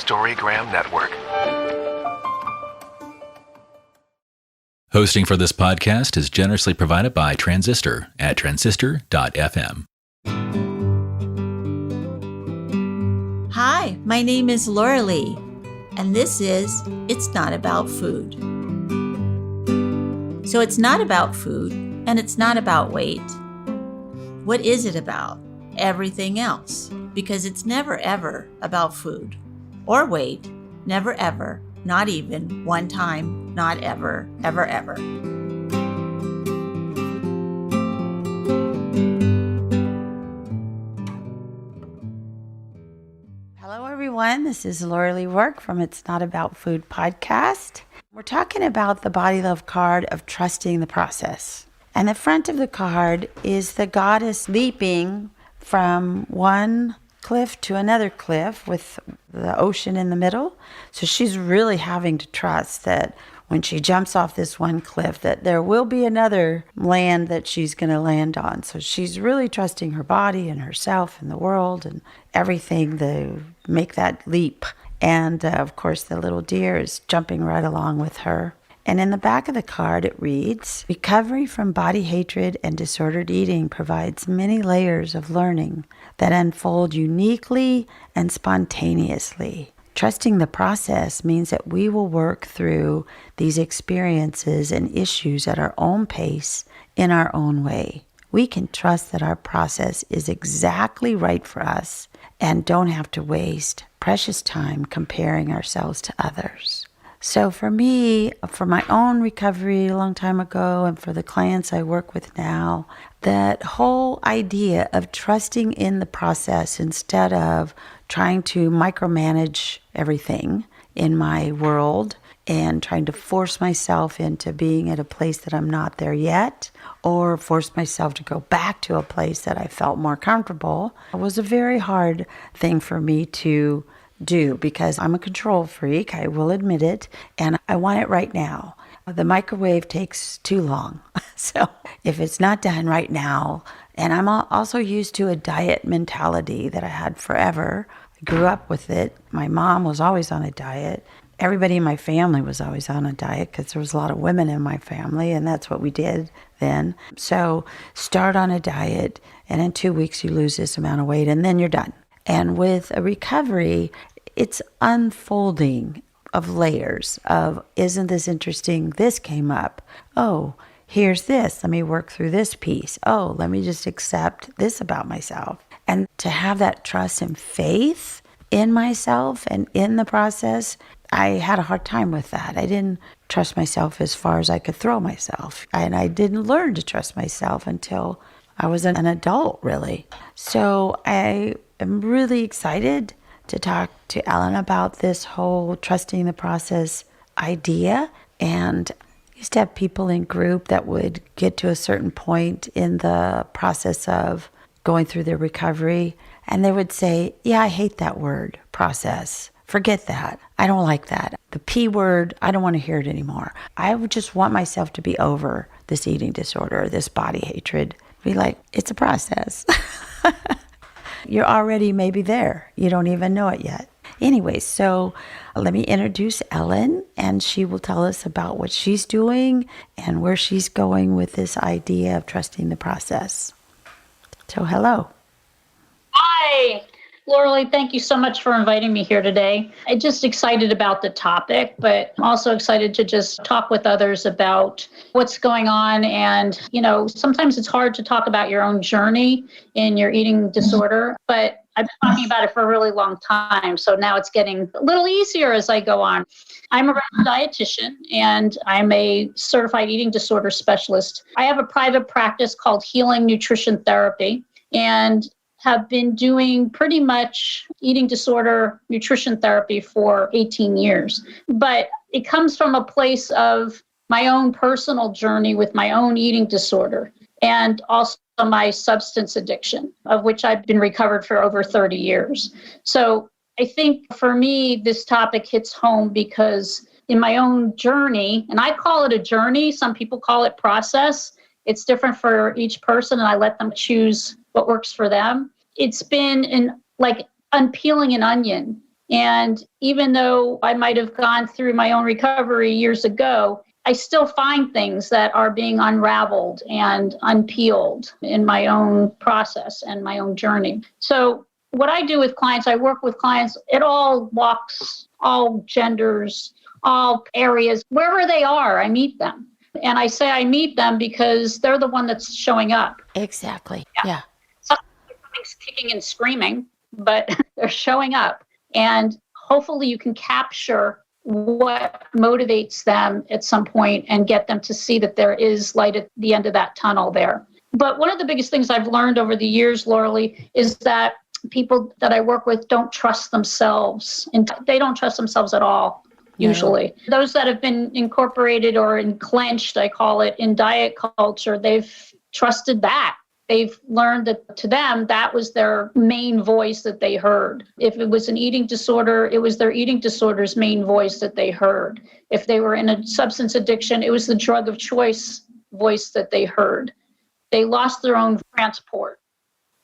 Storygram Network. Hosting for this podcast is generously provided by Transistor at transistor.fm. Hi, my name is Laurelee, and this is It's Not About Food. So it's not about food, and it's not about weight. What is it about? Everything else, because it's never ever about food or weight, never ever, not even one time, not ever, ever, ever. Hello, everyone. This is Ellyns Work from It's Not About Food podcast. We're talking about the body love card of trusting the process. And the front of the card is the goddess leaping from one cliff to another cliff with the ocean in the middle. So she's really having to trust that when she jumps off this one cliff, that there will be another land that she's going to land on. So she's really trusting her body and herself and the world and everything to make that leap. And of course, the little deer is jumping right along with her. And in the back of the card, it reads, recovery from body hatred and disordered eating provides many layers of learning that unfold uniquely and spontaneously. Trusting the process means that we will work through these experiences and issues at our own pace in our own way. We can trust that our process is exactly right for us and don't have to waste precious time comparing ourselves to others. So for me, for my own recovery a long time ago and for the clients I work with now, that whole idea of trusting in the process instead of trying to micromanage everything in my world and trying to force myself into being at a place that I'm not there yet, or force myself to go back to a place that I felt more comfortable, was a very hard thing for me to do because I'm a control freak, I will admit it, and I want it right now. The microwave takes too long. So if it's not done right now, and I'm also used to a diet mentality that I had forever. I grew up with it. My mom was always on a diet. Everybody in my family was always on a diet because there was a lot of women in my family, and that's what we did then. So start on a diet, and in 2 weeks you lose this amount of weight, and then you're done. And with a recovery, it's unfolding of layers of, isn't this interesting? This came up. Oh, here's this. Let me work through this piece. Oh, let me just accept this about myself. And to have that trust and faith in myself and in the process, I had a hard time with that. I didn't trust myself as far as I could throw myself. And I didn't learn to trust myself until I was an adult, really. So I'm really excited to talk to Ellyn about this whole trusting the process idea. And I used to have people in group that would get to a certain point in the process of going through their recovery, and they would say, yeah, I hate that word, process. Forget that. I don't like that. The P word, I don't want to hear it anymore. I would just want myself to be over this eating disorder, this body hatred. Be like, it's a process. You're already maybe there. You don't even know it yet. Anyway, so let me introduce Ellyn, and she will tell us about what she's doing and where she's going with this idea of trusting the process. So hello. Hi. Laurelee, thank you so much for inviting me here today. I'm just excited about the topic, but I'm also excited to just talk with others about what's going on. And, sometimes it's hard to talk about your own journey in your eating disorder, but I've been talking about it for a really long time. So now it's getting a little easier as I go on. I'm a dietitian and I'm a certified eating disorder specialist. I have a private practice called Healing Nutrition Therapy, and have been doing pretty much eating disorder nutrition therapy for 18 years. But it comes from a place of my own personal journey with my own eating disorder and also my substance addiction, of which I've been recovered for over 30 years. So I think for me, this topic hits home because in my own journey, and I call it a journey, some people call it process. It's different for each person, and I let them choose what works for them. It's been like unpeeling an onion And even though I might have gone through my own recovery years ago, I still find things that are being unraveled and unpeeled in my own process and my own journey. So what I do with clients, I work with clients at all walks, all genders, all areas, wherever they are, I meet them. And I say I meet them because they're the one that's showing up. Exactly. Yeah. Something's kicking and screaming, but they're showing up. And hopefully you can capture what motivates them at some point and get them to see that there is light at the end of that tunnel there. But one of the biggest things I've learned over the years, Laurelee, is that people that I work with don't trust themselves. And they don't trust themselves at all, usually. No. Those that have been incorporated or enclenched, I call it, in diet culture, they've trusted that. They've learned that to them, that was their main voice that they heard. If it was an eating disorder, it was their eating disorder's main voice that they heard. If they were in a substance addiction, it was the drug of choice voice that they heard. They lost their own transport.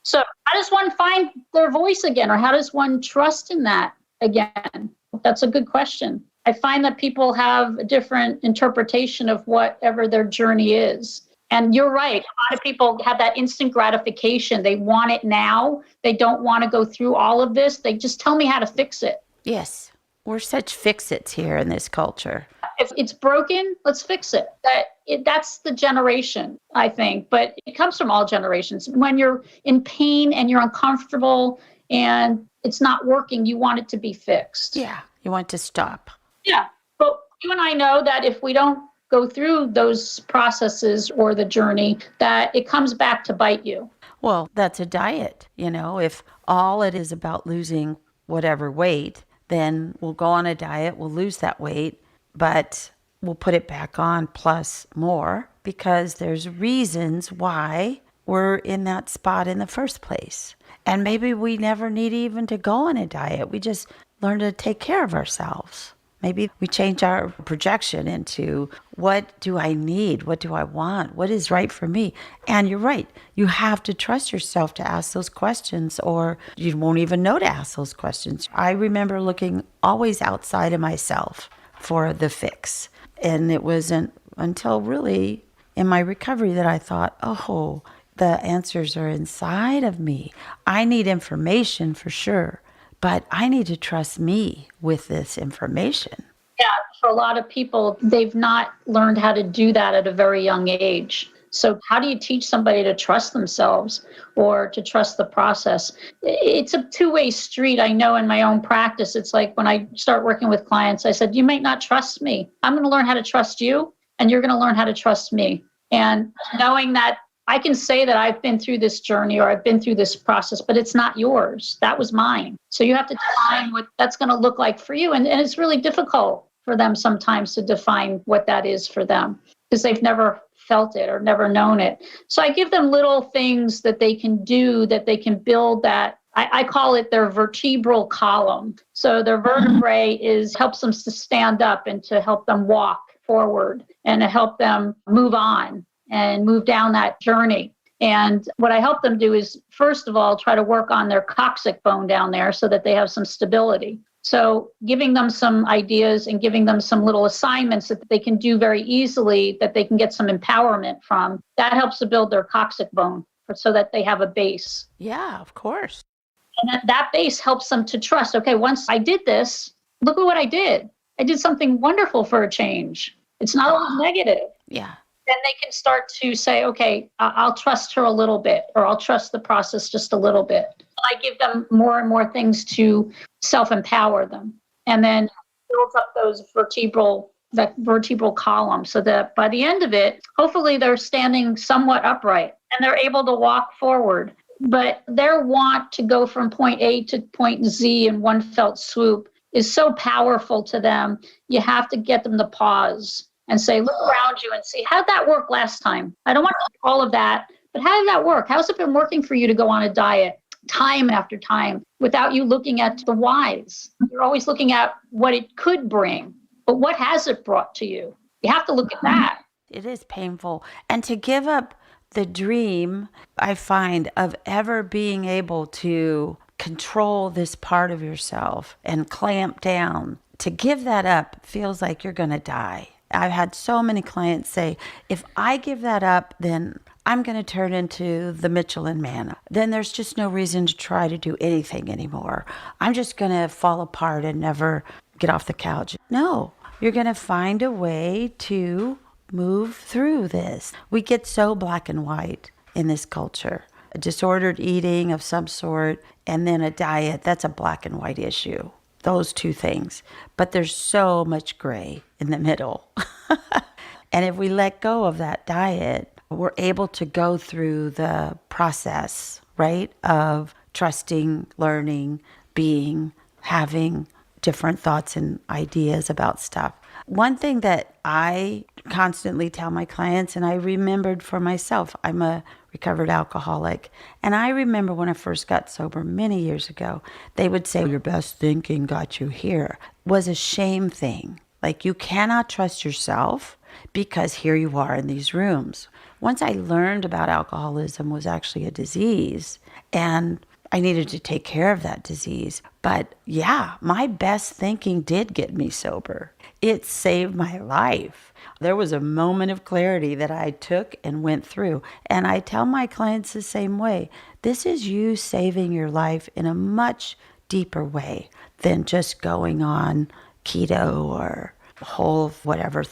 So how does one find their voice again? Or how does one trust in that again? That's a good question. I find that people have a different interpretation of whatever their journey is. And you're right. A lot of people have that instant gratification. They want it now. They don't want to go through all of this. They just tell me how to fix it. Yes. We're such fix-its here in this culture. If it's broken, let's fix it. That's the generation, I think. But it comes from all generations. When you're in pain and you're uncomfortable and it's not working, you want it to be fixed. Yeah. You want to stop. Yeah. But you and I know that if we don't go through those processes or the journey, that it comes back to bite you. Well, that's a diet. If all it is about losing whatever weight, then we'll go on a diet, we'll lose that weight, but we'll put it back on plus more because there's reasons why we're in that spot in the first place. And maybe we never need even to go on a diet. We just learn to take care of ourselves. Maybe we change our projection into what do I need? What do I want? What is right for me? And you're right. You have to trust yourself to ask those questions or you won't even know to ask those questions. I remember looking always outside of myself for the fix. And it wasn't until really in my recovery that I thought, oh, the answers are inside of me. I need information for sure. But I need to trust me with this information. Yeah, for a lot of people, they've not learned how to do that at a very young age. So how do you teach somebody to trust themselves or to trust the process? It's a two-way street. I know in my own practice, it's like when I start working with clients, I said, you might not trust me. I'm going to learn how to trust you, and you're going to learn how to trust me. And knowing that I can say that I've been through this journey or I've been through this process, but it's not yours. That was mine. So you have to define what that's going to look like for you. And it's really difficult for them sometimes to define what that is for them because they've never felt it or never known it. So I give them little things that they can do, that they can build that. I call it their vertebral column. So their vertebrae helps them to stand up and to help them walk forward and to help them move on and move down that journey. And what I help them do is, first of all, try to work on their coccyx bone down there so that they have some stability. So giving them some ideas and giving them some little assignments that they can do very easily, that they can get some empowerment from, that helps to build their coccyx bone so that they have a base. Yeah, of course. And that base helps them to trust, okay, once I did this, look at what I did. I did something wonderful for a change. It's not always negative. Yeah. Then they can start to say, okay, I'll trust her a little bit, or I'll trust the process just a little bit. I give them more and more things to self-empower them, and then builds up that vertebral column so that by the end of it, hopefully they're standing somewhat upright and they're able to walk forward. But their want to go from point A to point Z in one felt swoop is so powerful to them. You have to get them to pause and say, look around you and see, how'd that work last time? I don't want to do all of that, but how did that work? How's it been working for you to go on a diet time after time without you looking at the whys? You're always looking at what it could bring, but what has it brought to you? You have to look at that. It is painful. And to give up the dream, I find, of ever being able to control this part of yourself and clamp down. To give that up feels like you're going to die. I've had so many clients say, if I give that up, then I'm going to turn into the Michelin Man. Then there's just no reason to try to do anything anymore. I'm just going to fall apart and never get off the couch. No, you're going to find a way to move through this. We get so black and white in this culture. A disordered eating of some sort and then a diet, that's a black and white issue. Those two things. But there's so much gray in the middle. And if we let go of that diet, we're able to go through the process, right, of trusting, learning, being, having different thoughts and ideas about stuff. One thing that I constantly tell my clients, and I remembered for myself, I'm a recovered alcoholic. And I remember when I first got sober many years ago, they would say, your best thinking got you here. Was a shame thing. Like, you cannot trust yourself because here you are in these rooms. Once I learned about alcoholism was actually a disease, and I needed to take care of that disease. But yeah, my best thinking did get me sober. It saved my life. There was a moment of clarity that I took and went through. And I tell my clients the same way. This is you saving your life in a much deeper way than just going on keto or whole whatever,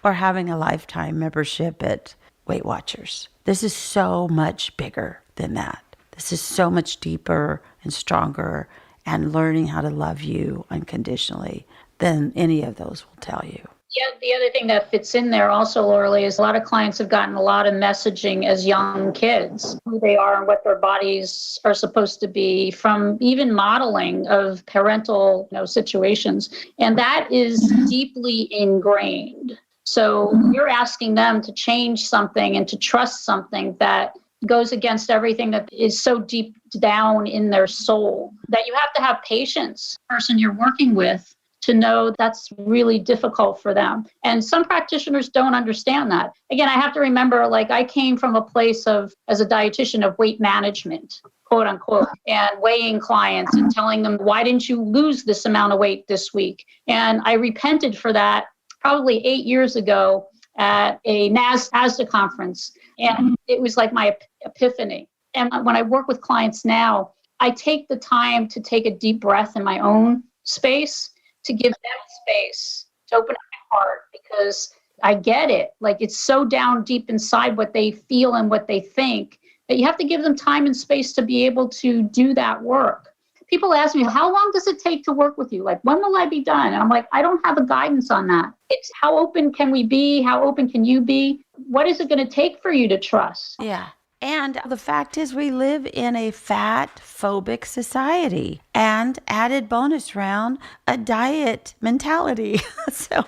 or having a lifetime membership at Weight Watchers. This is so much bigger than that. This is so much deeper and stronger, and learning how to love you unconditionally than any of those will tell you. Yeah, the other thing that fits in there also, Laurelee, is a lot of clients have gotten a lot of messaging as young kids, who they are and what their bodies are supposed to be, from even modeling of parental, situations. And that is deeply ingrained. So you're asking them to change something and to trust something that goes against everything that is so deep down in their soul, that you have to have patience, the person you're working with, to know that's really difficult for them. And some practitioners don't understand that. Again, I have to remember, I came from a place of, as a dietitian, of weight management, quote unquote, and weighing clients and telling them, why didn't you lose this amount of weight this week? And I repented for that probably 8 years ago at a NASDAQ conference. And it was like my epiphany. And when I work with clients now, I take the time to take a deep breath in my own space, to give them space to open up my heart, because I get it. It's so down deep inside what they feel and what they think that you have to give them time and space to be able to do that work. People ask me, how long does it take to work with you? When will I be done? And I'm like, I don't have a guidance on that. It's how open can we be? How open can you be? What is it going to take for you to trust? Yeah. And the fact is, we live in a fat phobic society, and added bonus round, a diet mentality. So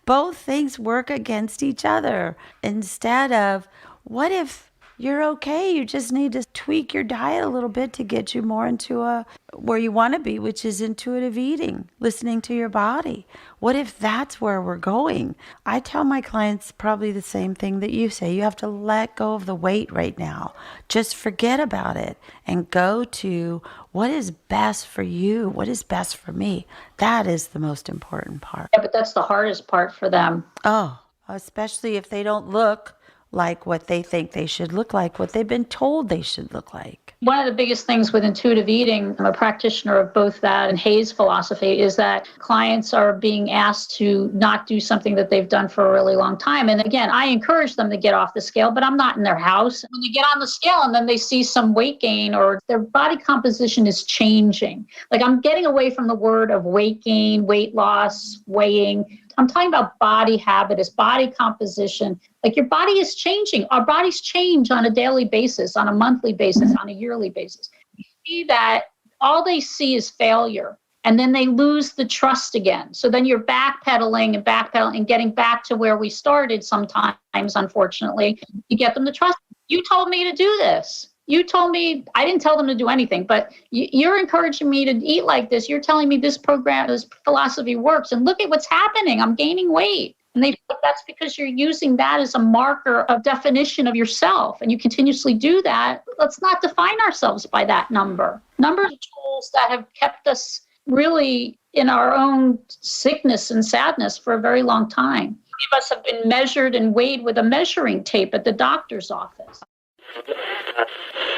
both things work against each other. Instead of, what if you're okay, you just need to tweak your diet a little bit to get you more into where you want to be, which is intuitive eating, listening to your body. What if that's where we're going? I tell my clients probably the same thing that you say. You have to let go of the weight right now. Just forget about it and go to what is best for you, what is best for me. That is the most important part. Yeah, but that's the hardest part for them. Oh, especially if they don't look like what they think they should look like, what they've been told they should look like. One of the biggest things with intuitive eating, I'm a practitioner of both that and Hayes philosophy, is that clients are being asked to not do something that they've done for a really long time. And again, I encourage them to get off the scale, but I'm not in their house. When they get on the scale and then they see some weight gain or their body composition is changing. I'm getting away from the word of weight gain, weight loss, weighing. I'm talking about body habitus, body composition. Your body is changing. Our bodies change on a daily basis, on a monthly basis, on a yearly basis. You see that all they see is failure, and then they lose the trust again. So then you're backpedaling and getting back to where we started sometimes, unfortunately. You get them to trust. You told me to do this. You told me, I didn't tell them to do anything, but you're encouraging me to eat like this. You're telling me this program, this philosophy works. And look at what's happening. I'm gaining weight. And they feel like that's because you're using that as a marker of definition of yourself. And you continuously do that. Let's not define ourselves by that number. Numbers are tools that have kept us really in our own sickness and sadness for a very long time. Many of us have been measured and weighed with a measuring tape at the doctor's office.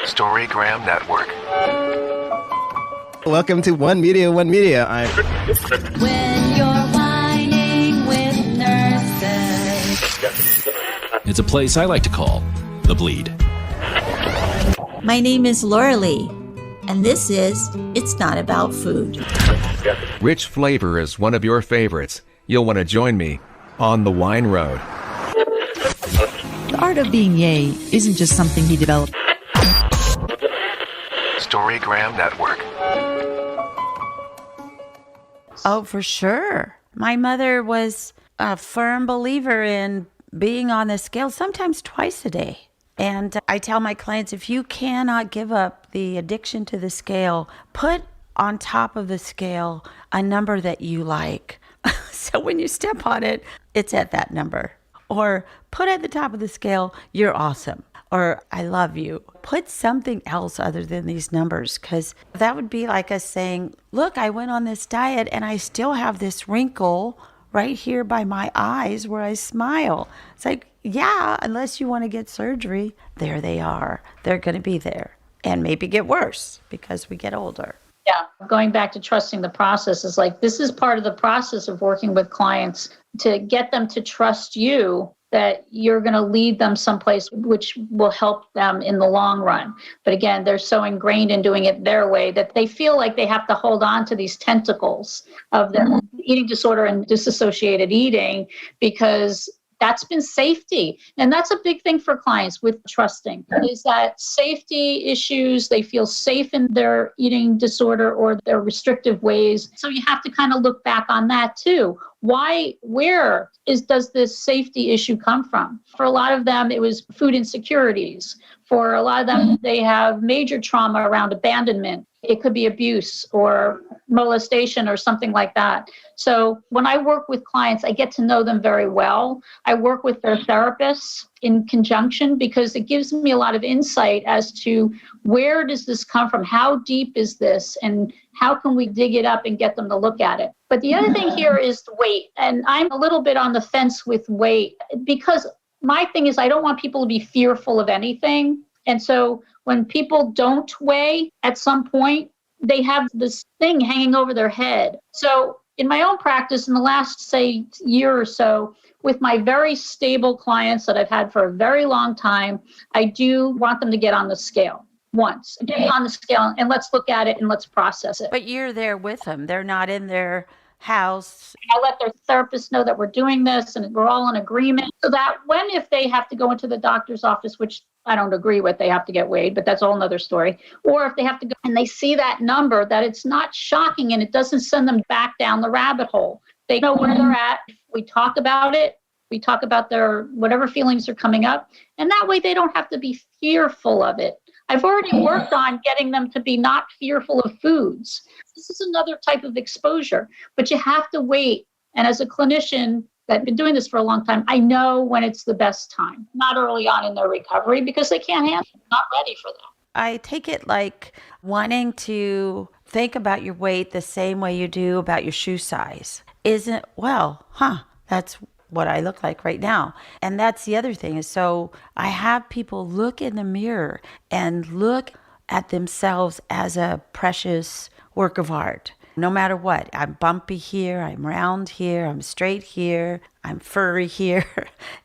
Storygram Network. Welcome to One Media, One Media. When you're whining with nurses. It's a place I like to call The Bleed. My name is Laurelee, and this is It's Not About Food. Rich flavor is one of your favorites. You'll want to join me on the wine road. The art of being yay isn't just something he developed. Storygram Network. Oh, for sure. My mother was a firm believer in being on the scale, sometimes twice a day. And I tell my clients, if you cannot give up the addiction to the scale, put on top of the scale a number that you like. So when you step on it, it's at that number. Or put at the top of the scale, you're awesome. Or I love you. Put something else other than these numbers, because that would be like us saying, look, I went on this diet and I still have this wrinkle right here by my eyes where I smile. It's like, yeah, unless you want to get surgery, there they are. They're going to be there and maybe get worse because we get older. Yeah, going back to trusting the process is like, this is part of the process of working with clients to get them to trust you, that you're going to lead them someplace which will help them in the long run. But again, they're so ingrained in doing it their way that they feel like they have to hold on to these tentacles of the eating disorder and disassociated eating, because that's been safety. And that's a big thing for clients with trusting, is that safety issues, they feel safe in their eating disorder or their restrictive ways. So you have to kind of look back on that too. Does this safety issue come from? For a lot of them, it was food insecurities. For a lot of them, they have major trauma around abandonment. It could be abuse or molestation or something like that. So when I work with clients, I get to know them very well. I work with their therapists in conjunction because it gives me a lot of insight as to where does this come from? How deep is this? And how can we dig it up and get them to look at it? But the other thing here is the weight. And I'm a little bit on the fence with weight because my thing is I don't want people to be fearful of anything. And so when people don't weigh at some point, they have this thing hanging over their head. So in my own practice, in the last, say, year or so, with my very stable clients that I've had for a very long time, I do want them to get on the scale once. Get on the scale and let's look at it and let's process it. But you're there with them. They're not in their house. I let their therapist know that we're doing this and we're all in agreement, so that if they have to go into the doctor's office, which I don't agree with, they have to get weighed, but that's a whole nother story. Or if they have to go and they see that number, that it's not shocking and it doesn't send them back down the rabbit hole. They know where they're at. We talk about it. We talk about their whatever feelings are coming up. And that way they don't have to be fearful of it. I've already worked on getting them to be not fearful of foods. This is another type of exposure, but you have to wait. And as a clinician that's been doing this for a long time, I know when it's the best time, not early on in their recovery because they can't handle it, not ready for that. I take it like wanting to think about your weight the same way you do about your shoe size. That's what I look like right now. And that's the other thing is, so I have people look in the mirror and look at themselves as a precious work of art. No matter what, I'm bumpy here, I'm round here, I'm straight here, I'm furry here.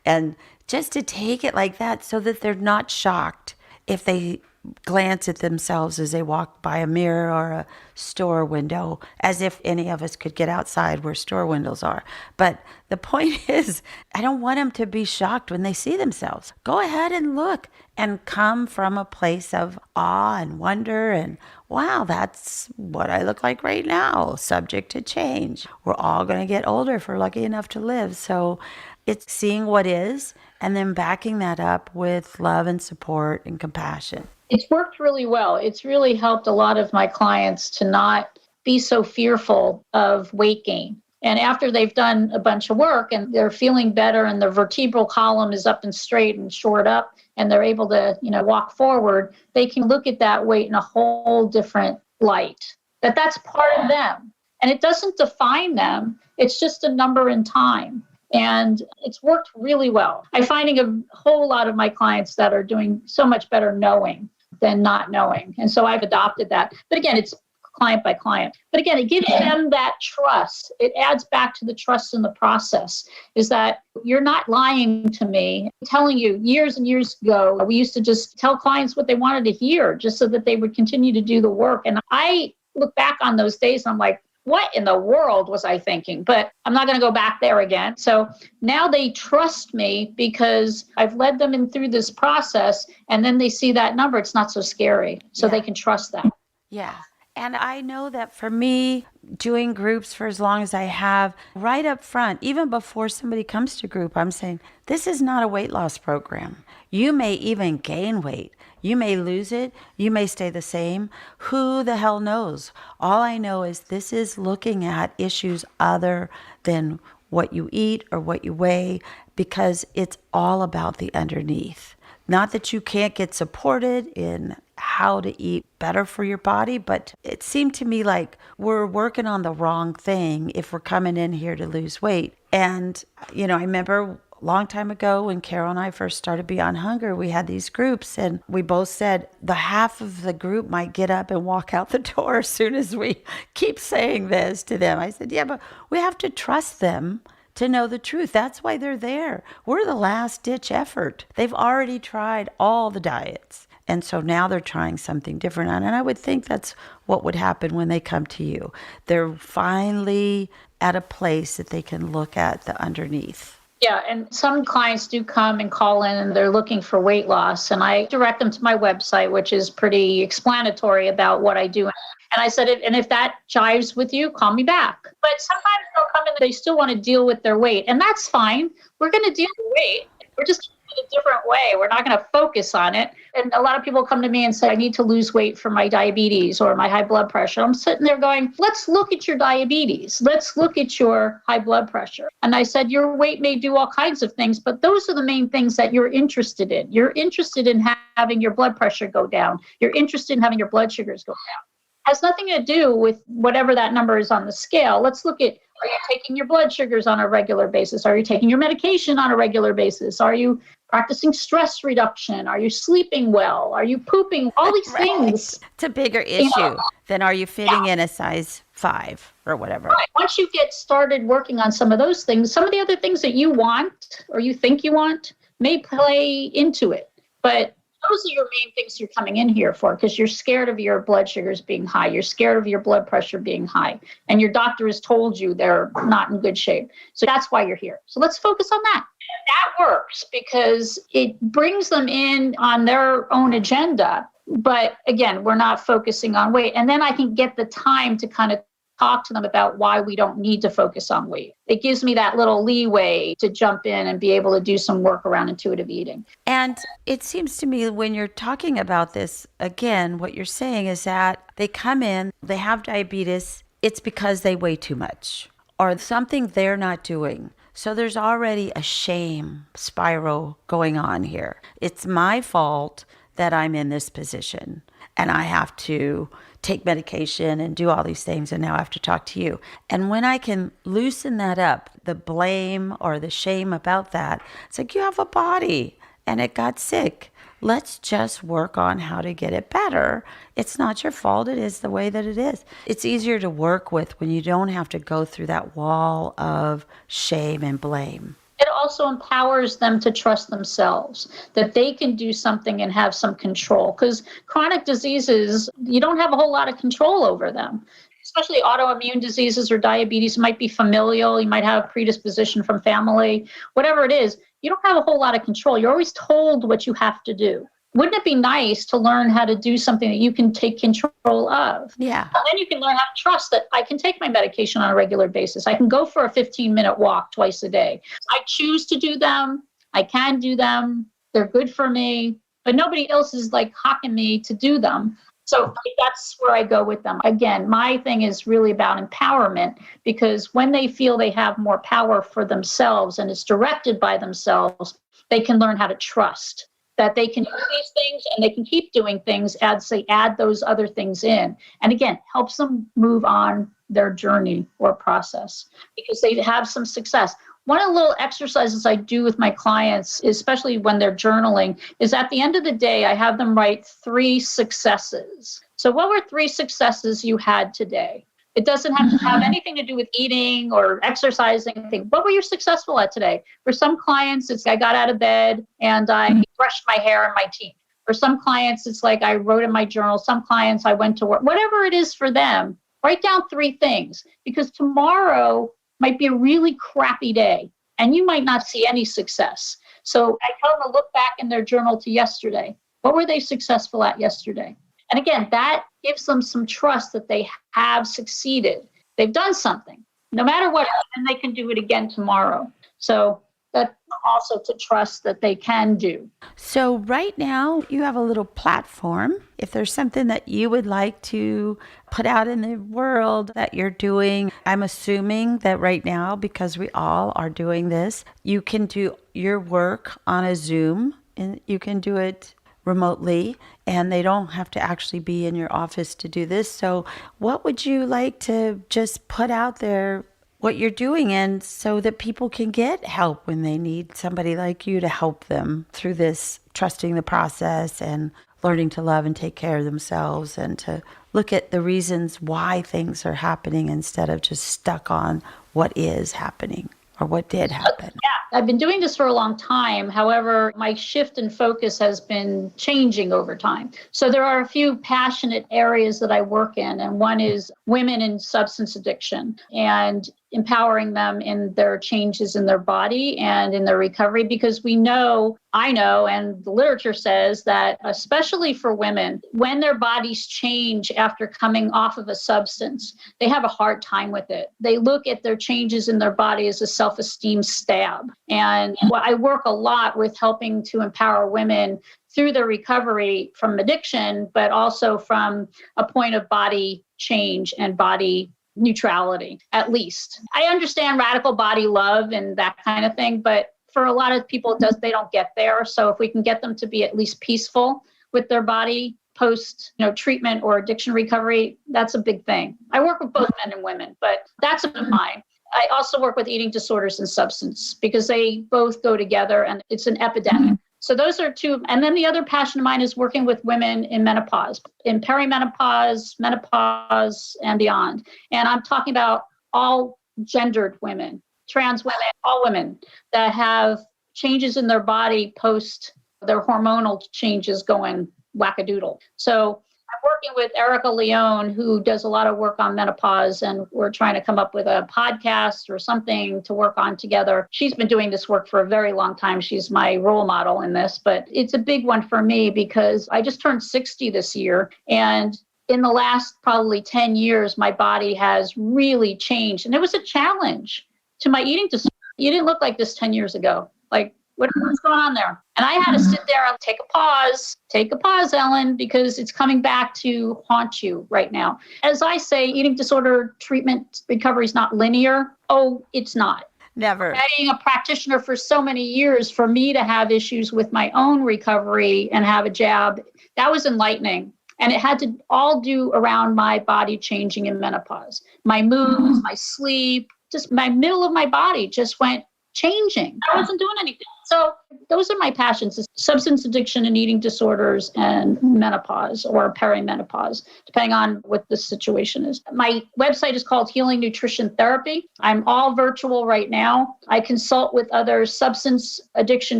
And just to take it like that so that they're not shocked if they glance at themselves as they walk by a mirror or a store window, as if any of us could get outside where store windows are. But the point is, I don't want them to be shocked when they see themselves. Go ahead and look and come from a place of awe and wonder and, wow, that's what I look like right now, subject to change. We're all going to get older if we're lucky enough to live. So it's seeing what is and then backing that up with love and support and compassion. It's worked really well. It's really helped a lot of my clients to not be so fearful of weight gain. And after they've done a bunch of work and they're feeling better and their vertebral column is up and straight and shored up and they're able to, walk forward, they can look at that weight in a whole different light. That's part of them. And it doesn't define them. It's just a number in time. And it's worked really well. I'm finding a whole lot of my clients that are doing so much better knowing than not knowing. And so I've adopted that. But again, it's client by client. But again, it gives them that trust. It adds back to the trust in the process, is that you're not lying to me. I'm telling you, years and years ago, we used to just tell clients what they wanted to hear just so that they would continue to do the work. And I look back on those days and I'm like, what in the world was I thinking? But I'm not going to go back there again. So now they trust me because I've led them in through this process, and then they see that number. It's not so scary. So they can trust that. Yeah. And I know that for me, doing groups for as long as I have, right up front, even before somebody comes to group, I'm saying, this is not a weight loss program. You may even gain weight. You may lose it. You may stay the same. Who the hell knows? All I know is this is looking at issues other than what you eat or what you weigh, because it's all about the underneath. Not that you can't get supported in how to eat better for your body, but it seemed to me like we're working on the wrong thing if we're coming in here to lose weight. And, I remember a long time ago when Carol and I first started Beyond Hunger, we had these groups and we both said the half of the group might get up and walk out the door as soon as we keep saying this to them. I said, yeah, but we have to trust them to know the truth. That's why they're there. We're the last ditch effort. They've already tried all the diets. And so now they're trying something different. And I would think that's what would happen when they come to you. They're finally at a place that they can look at the underneath. Yeah, and some clients do come and call in and they're looking for weight loss. And I direct them to my website, which is pretty explanatory about what I do. And I said, and if that jives with you, call me back. But sometimes they'll come in, they still want to deal with their weight. And that's fine. We're going to deal with weight. We're just in a different way. We're not going to focus on it. And a lot of people come to me and say, I need to lose weight for my diabetes or my high blood pressure. I'm sitting there going, let's look at your diabetes. Let's look at your high blood pressure. And I said, your weight may do all kinds of things, but those are the main things that you're interested in. You're interested in having your blood pressure go down. You're interested in having your blood sugars go down. Has nothing to do with whatever that number is on the scale. Let's look at, are you taking your blood sugars on a regular basis? Are you taking your medication on a regular basis? Are you practicing stress reduction? Are you sleeping well? Are you pooping? All these things. It's a bigger issue than are you fitting in a size 5 or whatever. Right. Once you get started working on some of those things, some of the other things that you want or you think you want may play into it. But those are your main things you're coming in here for, because you're scared of your blood sugars being high. You're scared of your blood pressure being high. And your doctor has told you they're not in good shape. So that's why you're here. So let's focus on that. That works because it brings them in on their own agenda. But again, we're not focusing on weight. And then I can get the time to kind of talk to them about why we don't need to focus on weight. It gives me that little leeway to jump in and be able to do some work around intuitive eating. And it seems to me when you're talking about this, again, what you're saying is that they come in, they have diabetes, it's because they weigh too much or something they're not doing. So there's already a shame spiral going on here. It's my fault that I'm in this position and I have to take medication and do all these things, and now I have to talk to you. And when I can loosen that up, the blame or the shame about that, it's like, you have a body and it got sick. Let's just work on how to get it better. It's not your fault. It is the way that it is. It's easier to work with when you don't have to go through that wall of shame and blame. It also empowers them to trust themselves, that they can do something and have some control. Because chronic diseases, you don't have a whole lot of control over them. Especially autoimmune diseases or diabetes might be familial. You might have predisposition from family. Whatever it is, you don't have a whole lot of control. You're always told what you have to do. Wouldn't it be nice to learn how to do something that you can take control of? Yeah. And then you can learn how to trust that I can take my medication on a regular basis. I can go for a 15-minute walk twice a day. I choose to do them. I can do them. They're good for me. But nobody else is like hawking me to do them. So that's where I go with them. Again, my thing is really about empowerment, because when they feel they have more power for themselves and it's directed by themselves, they can learn how to trust that they can do these things and they can keep doing things as they add those other things in. And again, helps them move on their journey or process because they have some success. One of the little exercises I do with my clients, especially when they're journaling, is at the end of the day, I have them write 3 successes. So what were 3 successes you had today? It doesn't have to have anything to do with eating or exercising. What were you successful at today? For some clients, it's I got out of bed and I brushed my hair and my teeth. For some clients, it's like I wrote in my journal. Some clients, I went to work. Whatever it is for them, write down 3 things, because tomorrow might be a really crappy day and you might not see any success. So I tell them to look back in their journal to yesterday. What were they successful at yesterday? And again, that gives them some trust that they have succeeded. They've done something. No matter what, and they can do it again tomorrow. So that's also to trust that they can do. So right now you have a little platform. If there's something that you would like to put out in the world that you're doing, I'm assuming that right now, because we all are doing this, you can do your work on a Zoom and you can do it remotely, and they don't have to actually be in your office to do this. So what would you like to just put out there what you're doing, and so that people can get help when they need somebody like you to help them through this, trusting the process and learning to love and take care of themselves, and to look at the reasons why things are happening instead of just stuck on what is happening or what did happen. Yeah, I've been doing this for a long time. However, my shift in focus has been changing over time. So there are a few passionate areas that I work in, and one is women in substance addiction and empowering them in their changes in their body and in their recovery, because I know, and the literature says that especially for women, when their bodies change after coming off of a substance, they have a hard time with it. They look at their changes in their body as a self-esteem stab. And I work a lot with helping to empower women through their recovery from addiction, but also from a point of body change and body neutrality, at least. I understand radical body love and that kind of thing, but for a lot of people, they don't get there. So if we can get them to be at least peaceful with their body post, treatment or addiction recovery, that's a big thing. I work with both men and women, but that's a bit of mine. I also work with eating disorders and substance, because they both go together and it's an epidemic. So those are 2. And then the other passion of mine is working with women in menopause, in perimenopause, menopause, and beyond. And I'm talking about all gendered women, trans women, all women that have changes in their body post their hormonal changes going wackadoodle. So I'm working with Erica Leone, who does a lot of work on menopause, and we're trying to come up with a podcast or something to work on together. She's been doing this work for a very long time. She's my role model in this, but it's a big one for me because I just turned 60 this year, and in the last probably 10 years, my body has really changed, and it was a challenge to my eating disorder. You didn't look like this 10 years ago. Like, what's going on there? And I had to sit there and take a pause, Ellyn, because it's coming back to haunt you right now. As I say, eating disorder treatment recovery is not linear. Oh, it's not. Never. Being a practitioner for so many years, for me to have issues with my own recovery and have a jab, that was enlightening. And it had to all do around my body changing in menopause. My moods, my sleep, just my middle of my body just went changing. I wasn't doing anything. So those are my passions: is substance addiction and eating disorders and menopause or perimenopause, depending on what the situation is. My website is called Healing Nutrition Therapy. I'm all virtual right now. I consult with other substance addiction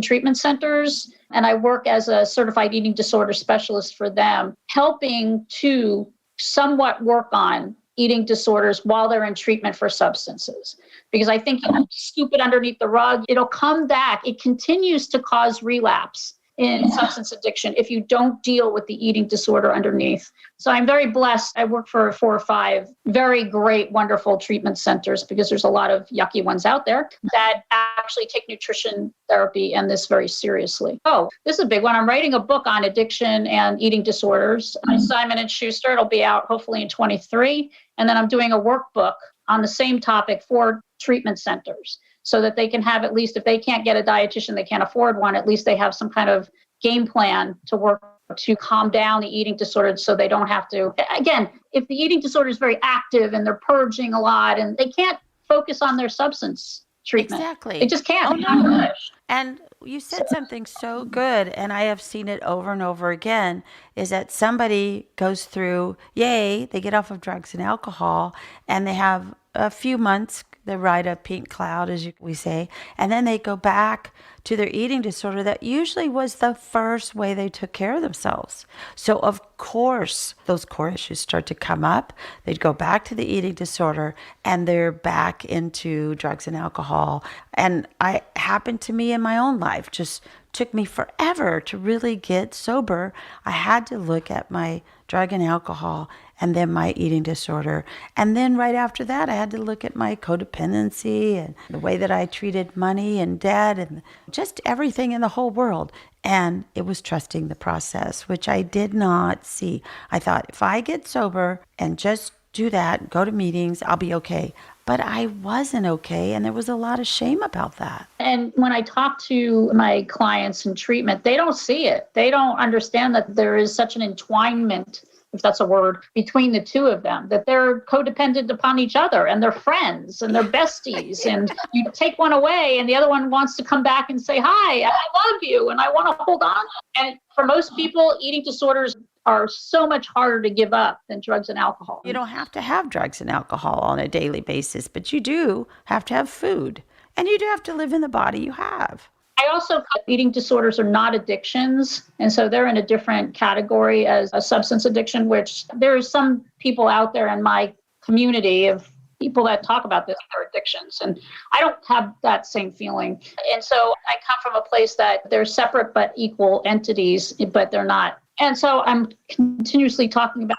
treatment centers, and I work as a certified eating disorder specialist for them, helping to somewhat work on eating disorders while they're in treatment for substances. Because I think you scoop it underneath the rug, it'll come back. It continues to cause relapse. in substance addiction if you don't deal with the eating disorder underneath. So I'm very blessed. I work for 4 or 5 very great, wonderful treatment centers, because there's a lot of yucky ones out there that actually take nutrition therapy and this very seriously. Oh, this is a big one. I'm writing a book on addiction and eating disorders. Simon & Schuster. It'll be out hopefully in 23. And then I'm doing a workbook on the same topic for treatment centers, so that they can have, at least if they can't get a dietitian, they can't afford one, at least they have some kind of game plan to work to calm down the eating disorder, so they don't have to. Again, if the eating disorder is very active and they're purging a lot and they can't focus on their substance treatment. Exactly. They just can't. Oh, no. And you said something so good, and I have seen it over and over again, is that somebody goes through, they get off of drugs and alcohol, and they have a few months, they ride a pink cloud, as we say, and then they go back to their eating disorder that usually was the first way they took care of themselves. So of course, those core issues start to come up. They'd go back to the eating disorder, and they're back into drugs and alcohol. And it happened to me in my own life. Just took me forever to really get sober. I had to look at my drug and alcohol and then my eating disorder. And then right after that, I had to look at my codependency and the way that I treated money and debt and just everything in the whole world. And it was trusting the process, which I did not see. I thought, if I get sober and just do that, go to meetings, I'll be okay. But I wasn't okay, and there was a lot of shame about that. And when I talk to my clients in treatment, they don't see it. They don't understand that there is such an entwinement, if that's a word, between the two of them, that they're codependent upon each other, and they're friends and they're besties. And you take one away and the other one wants to come back and say, hi, I love you, and I want to hold on. And for most people, eating disorders are so much harder to give up than drugs and alcohol. You don't have to have drugs and alcohol on a daily basis, but you do have to have food, and you do have to live in the body you have. I also, eating disorders are not addictions, and so they're in a different category as a substance addiction, which there are some people out there in my community of people that talk about this, their addictions, and I don't have that same feeling. And so I come from a place that they're separate but equal entities, but they're not. And so I'm continuously talking about,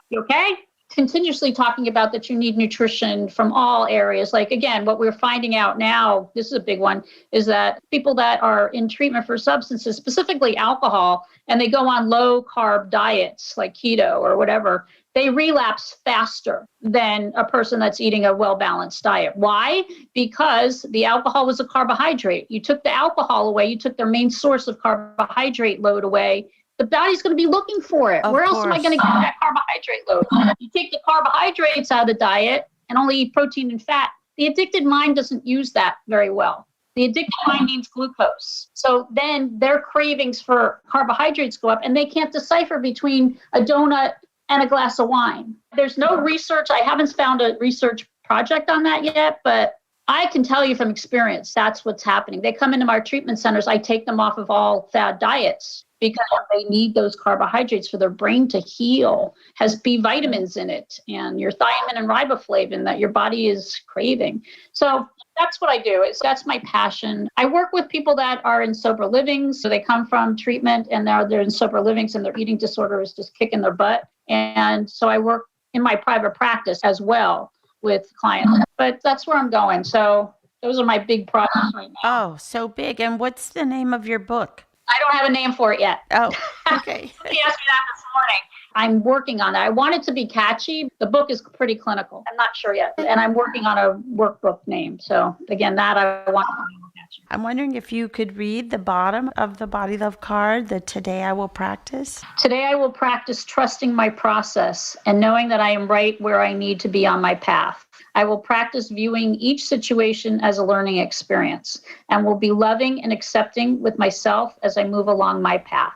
continuously talking about that you need nutrition from all areas. Like, again, what we're finding out now, this is a big one, is that people that are in treatment for substances, specifically alcohol, and they go on low carb diets like keto or whatever, they relapse faster than a person that's eating a well-balanced diet. Why? Because the alcohol was a carbohydrate. You took the alcohol away, you took their main source of carbohydrate load away. The body's going to be looking for it. Where else am I going to get that carbohydrate load? You take the carbohydrates out of the diet and only eat protein and fat. The addicted mind doesn't use that very well. The addicted mind needs glucose. So then their cravings for carbohydrates go up, and they can't decipher between a donut and a glass of wine. There's no research. I haven't found a research project on that yet, but I can tell you from experience, that's what's happening. They come into our treatment centers. I take them off of all fad diets, because they need those carbohydrates for their brain to heal. Has B vitamins in it, and your thiamine and riboflavin that your body is craving. So that's what I do. That's my passion. I work with people that are in sober livings. So they come from treatment and they're in sober livings, and their eating disorder is just kicking their butt. And so I work in my private practice as well with clients. But that's where I'm going. So those are my big projects right now. Oh, so big. And what's the name of your book? I don't have a name for it yet. Oh, okay. He asked me that this morning. I'm working on that. I want it to be catchy. The book is pretty clinical. I'm not sure yet. And I'm working on a workbook name. So again, that I want to be catchy. I'm wondering if you could read the bottom of the Body Love card, the Today I Will Practice. Today I will practice trusting my process and knowing that I am right where I need to be on my path. I will practice viewing each situation as a learning experience and will be loving and accepting with myself as I move along my path.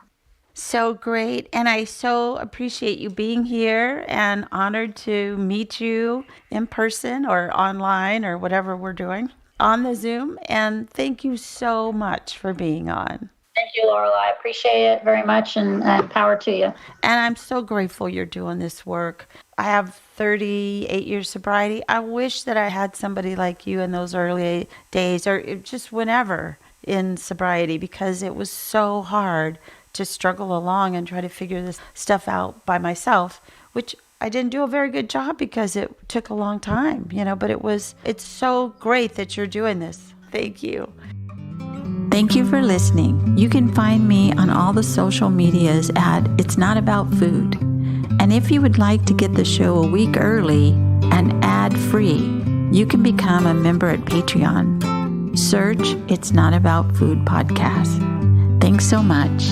So great. And I so appreciate you being here, and honored to meet you in person or online or whatever we're doing on the Zoom. And thank you so much for being on. Thank you, Laurelee. I appreciate it very much, and power to you. And I'm so grateful you're doing this work. I have 38 years sobriety. I wish that I had somebody like you in those early days, or just whenever in sobriety, because it was so hard to struggle along and try to figure this stuff out by myself, which I didn't do a very good job because it took a long time, but it's so great that you're doing this. Thank you. Thank you for listening. You can find me on all the social medias at It's Not About Food. And if you would like to get the show a week early and ad-free, you can become a member at Patreon. Search It's Not About Food podcast. Thanks so much.